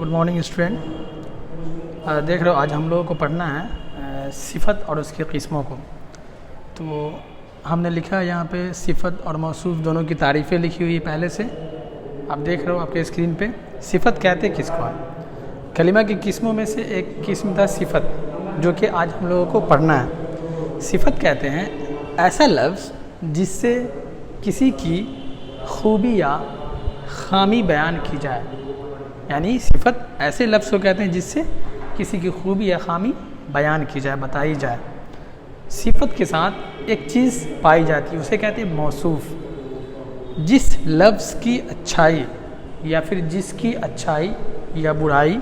Good morning student. देख रहे हो आज हम लोगों को पढ़ना है सिफ़त और उसकी किस्मों को। तो हमने लिखा है यहाँ पे सिफ़त और मौसूफ़ दोनों की तारीफ़ें लिखी हुई है पहले से। आप देख रहे हो आपके स्क्रीन पे। सिफ़त कहते किसको है? कलिमा की किस्मों में से एक किस्म था सिफ़त, जो कि आज हम लोगों को पढ़ना है। सिफ़त कहते हैं ऐसा लफ्ज़ जिससे किसी की खूबी या ख़ामी बयान की जाए। यानी सिफ़त ऐसे लफ्ज़ को कहते हैं जिससे किसी की खूबी या ख़ामी बयान की जाए, बताई जाए। सिफ़त के साथ एक चीज़ पाई जाती है, उसे कहते हैं मौसूफ़। जिस लफ्ज़ की अच्छाई या फिर जिसकी अच्छाई या बुराई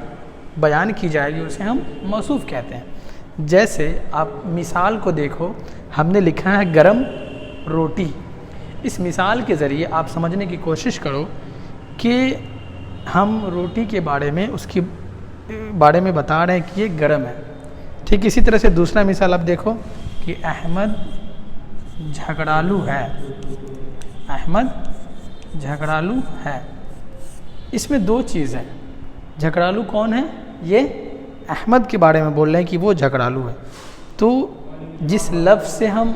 बयान की जाएगी उसे हम मौसूफ़ कहते हैं। जैसे आप मिसाल को देखो, हमने लिखा है गरम रोटी। इस मिसाल के ज़रिए आप समझने की कोशिश करो कि हम रोटी के बारे में उसकी बारे में बता रहे हैं कि ये गरम है। ठीक इसी तरह से दूसरा मिसाल आप देखो कि अहमद झगड़ालू है। अहमद झगड़ालू है। इसमें दो चीज़ हैं। झगड़ालू कौन है? ये अहमद के बारे में बोल रहे हैं कि वो झगड़ालू है। तो जिस लफ्ज़ से हम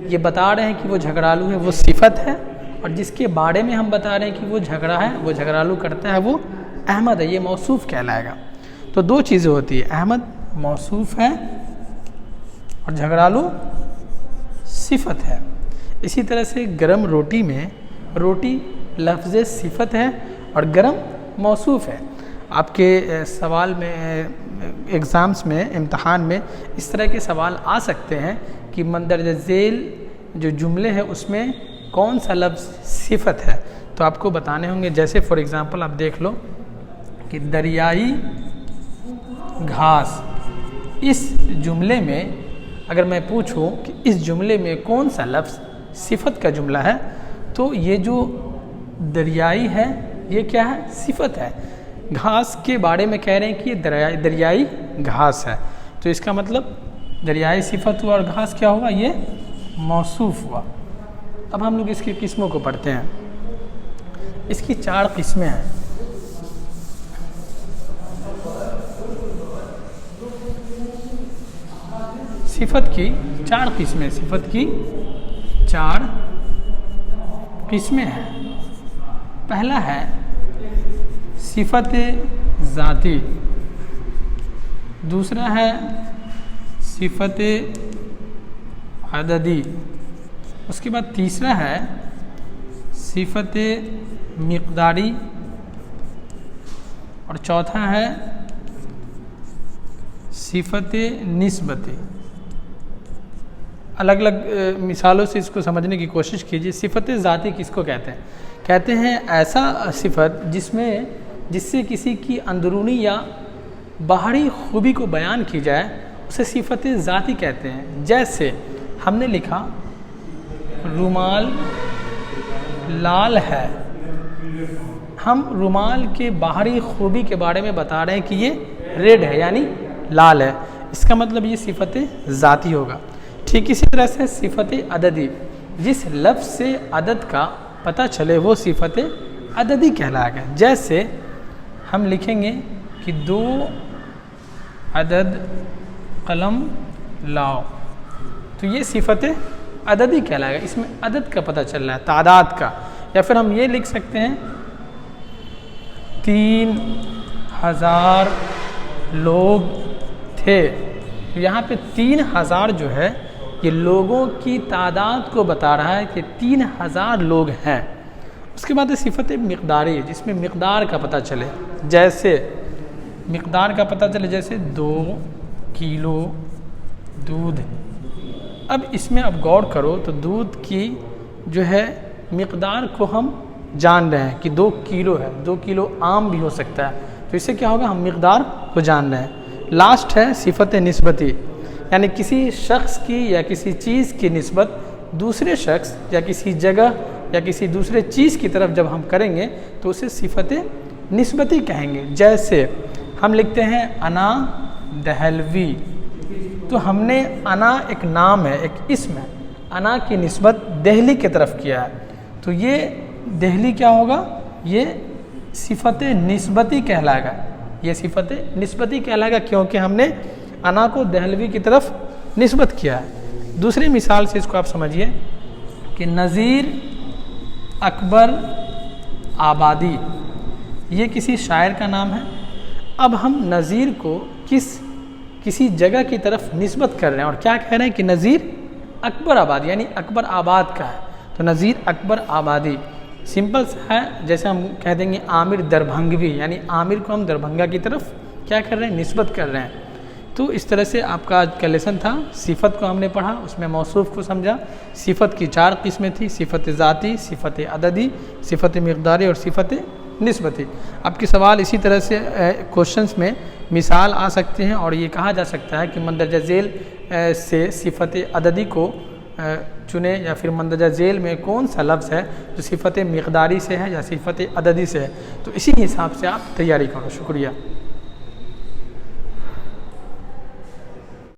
ये बता रहे हैं कि वो झगड़ालू है वो सिफ़त है, और जिसके बारे में हम बता रहे हैं कि वो झगड़ा है, वो झगड़ालू करता है, वो अहमद है। ये मौसूफ़ कहलाएगा। तो दो चीज़ें होती है, अहमद मौसूफ़ है और झगड़ालू सिफ़त है। इसी तरह से गरम रोटी में रोटी लफ्ज़ सिफ़त है और गरम मौसूफ़ है। आपके सवाल में एग्ज़ाम्स में इम्तहान में इस तरह के सवाल आ सकते हैं कि मंदरज झेल जो जुमले हैं उसमें कौन सा लफ्ज़ सिफ़त है, तो आपको बताने होंगे। जैसे फॉर एग्ज़ाम्पल आप देख लो कि दरियाई घास। इस जुमले में अगर मैं पूछूं कि इस जुमले में कौन सा लफ्ज़ सिफ़त का जुमला है, तो ये जो दरियाई है ये क्या है? सिफ़त है। घास के बारे में कह रहे हैं कि ये दरियाई घास है, तो इसका मतलब दरियाई सिफ़त हुआ और घास क्या हुआ? ये मौसूफ़ हुआ। अब हम लोग इसकी किस्मों को पढ़ते हैं। इसकी 4 किस्में हैं। सिफ़त की 4 किस्में, सिफ़त की 4 किस्में हैं। पहला है सिफ़त ज़ाती, दूसरा है सिफ़त अददी, उसके बाद तीसरा है सिफ़त मिक़दारी, और चौथा है सिफ़त निस्बती। अलग अलग मिसालों से इसको समझने की कोशिश कीजिए। सिफ़त ज़ाती किसको कहते हैं? कहते हैं ऐसा सिफ़त जिससे किसी की अंदरूनी या बाहरी खूबी को बयान की जाए, उसे सिफ़त ज़ाती कहते हैं। जैसे हमने लिखा रुमाल लाल है। हम रुमाल के बाहरी खूबी के बारे में बता रहे हैं कि ये रेड है, यानी लाल है। इसका मतलब ये सिफ़त ज़ाती होगा। ठीक इसी तरह से सिफ़त अददी, जिस लफ्ज़ से अदद का पता चले वो सिफ़त अददी कहलाएगा। जैसे हम लिखेंगे कि 2 अदद कलम लाओ, तो ये सिफ़त अददी कहलाएगा। इसमें अदद का पता चल रहा है, तादाद का। या फिर हम ये लिख सकते हैं 3000 लोग थे। तो यहाँ पे 3000 जो है ये लोगों की तादाद को बता रहा है कि 3000 लोग हैं। उसके बाद सिफ़त मिक़दारी, जिसमें मिक़दार का पता चले। जैसे मिक़दार का पता चले, जैसे 2 किलो दूध। अब इसमें अब गौर करो तो दूध की जो है मिक़दार को हम जान रहे हैं कि 2 किलो है। 2 किलो आम भी हो सकता है, तो इससे क्या होगा? हम मिक़दार को जान रहे हैं। लास्ट है सिफ़त निस्बती, यानी किसी शख्स की या किसी चीज़ की निस्बत दूसरे शख्स या किसी जगह या किसी दूसरे चीज़ की तरफ जब हम करेंगे तो उसे सिफ़त निस्बती कहेंगे। जैसे हम लिखते हैं अना दहलवी, तो हमने अना एक नाम है, एक इस्म है, अना की निस्बत दिल्ली की तरफ किया है, तो ये दिल्ली क्या होगा? ये सिफ़त निस्बती कहलाएगा। ये सिफत निस्बती कहलाएगा क्योंकि हमने अना को दहलवी की तरफ निस्बत किया है। दूसरी मिसाल से इसको आप समझिए कि नज़ीर अकबर आबादी, ये किसी शायर का नाम है। अब हम नज़ीर को किसी जगह की तरफ निस्बत कर रहे हैं और क्या कह रहे हैं कि नज़ीर अकबर आबादी, यानी अकबर आबाद का है। तो नज़ीर अकबर आबादी सिंपल सा है, जैसे हम कह देंगे आमिर दरभंगवी, यानी आमिर को हम दरभंगा की तरफ क्या कर रहे हैं, निस्बत कर रहे हैं। तो इस तरह से आपका आज का लेसन था, सिफत को हमने पढ़ा, उसमें मौसूफ को समझा। सिफत की 4 किस्में थी, सिफत ज़ाती, सिफत अददी, सिफत मिक़दारी और सिफत निस्बती। आपके सवाल इसी तरह से क्वेश्चंस में मिसाल आ सकते हैं और ये कहा जा सकता है कि मंदरजा झेल से सिफत अददी को चुने या फिर मंदरजा झेल में कौन सा लफ्ज़ है जो सिफत मिक़दारी से है या सिफत अददी से है। तो इसी हिसाब से आप तैयारी करो। शुक्रिया।